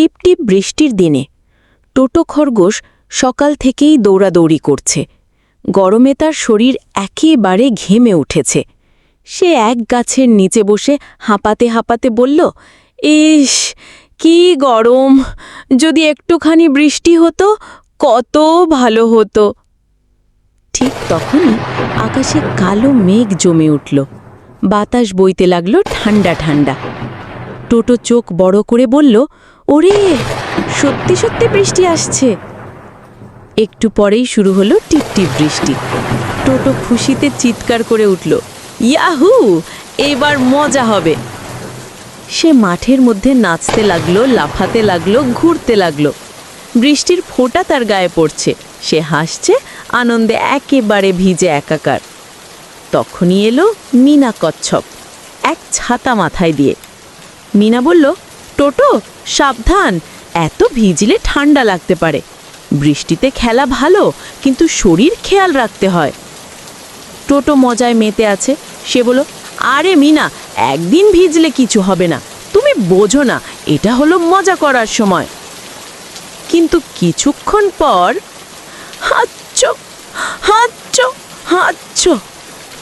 টিপ টিপ বৃষ্টির দিনে টোটো খরগোশ সকাল থেকেই দৌড়াদৌড়ি করছে। গরমে তার শরীর একেবারে ঘেমে উঠেছে। সে এক গাছের নিচে বসে হাঁপাতে হাঁপাতে বলল, ইস, কি গরম! যদি একটুখানি বৃষ্টি হতো কত ভালো হতো। ঠিক তখনই আকাশে কালো মেঘ জমে উঠল। বাতাস বইতে লাগলো ঠান্ডা ঠান্ডা। টোটো চোখ বড় করে বলল, ওরে, সত্যি সত্যি বৃষ্টি আসছে। একটু পরেই শুরু হলো টিপটিপ বৃষ্টি। টোটো খুশিতে চিৎকার করে উঠল, ইয়াহু, এবার মজা হবে। সে মাঠের মধ্যে নাচতে লাগলো, লাফাতে লাগলো, ঘুরতে লাগলো। বৃষ্টির ফোঁটা তার গায়ে পড়ছে। সে হাসছে, আনন্দে একেবারে ভিজে একাকার। তখনই এলো মিনা কচ্ছপ, এক ছাতা মাথায় দিয়ে। মিনা বলল, টোটো, সাবধান, এত ভিজলে ঠান্ডা লাগতে পারে। বৃষ্টিতে খেলা ভালো, কিন্তু শরীর খেয়াল রাখতে হয়। টোটো মজায় মেতে আছে। সে বলল, আরে মিনা, একদিন ভিজলে কিছু হবে না, তুমি বোঝো না, এটা হলো মজা করার সময়। কিন্তু কিছুক্ষণ পর হাঁচ হাঁচ হাঁচ,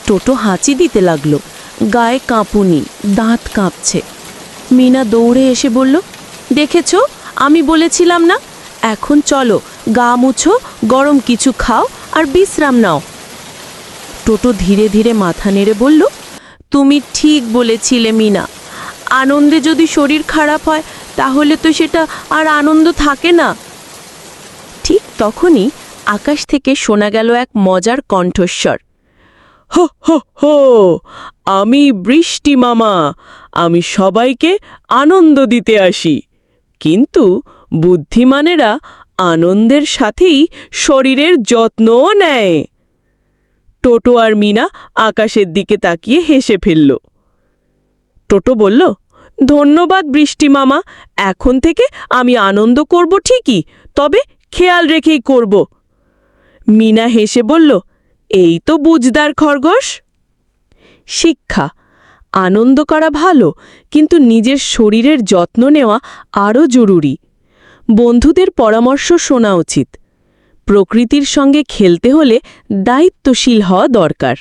টোটো হাঁচি দিতে লাগলো। গায়ে কাঁপুনি, দাঁত কাঁপছে। মিনা দৌড়ে এসে বলল, দেখেছো, আমি বলেছিলাম না? এখন চলো, গা মুছো, গরম কিছু খাও আর বিশ্রাম নাও। টোটো ধীরে ধীরে মাথা নেড়ে বলল, তুমি ঠিক বলেছিলে মিনা। আনন্দে যদি শরীর খারাপ হয় তাহলে তো সেটা আর আনন্দ থাকে না। ঠিক তখনই আকাশ থেকে শোনা গেল এক মজার কণ্ঠস্বর, হো হো হো, আমি বৃষ্টি মামা, আমি সবাইকে আনন্দ দিতে আসি। কিন্তু বুদ্ধিমানেরা আনন্দের সাথেই শরীরের যত্নও নেয়। টোটো আর মিনা আকাশের দিকে তাকিয়ে হেসে ফেলল। টোটো বলল, ধন্যবাদ বৃষ্টি মামা, এখন থেকে আমি আনন্দ করব ঠিকই, তবে খেয়াল রেখেই করব। মিনা হেসে বলল, এই তো বুঝদার খরগোশ। শিক্ষা: আনন্দ করা ভালো, কিন্তু নিজের শরীরের যত্ন নেওয়া আরও জরুরি। বন্ধুদের পরামর্শ শোনা উচিত। প্রকৃতির সঙ্গে খেলতে হলে দায়িত্বশীল হওয়া দরকার।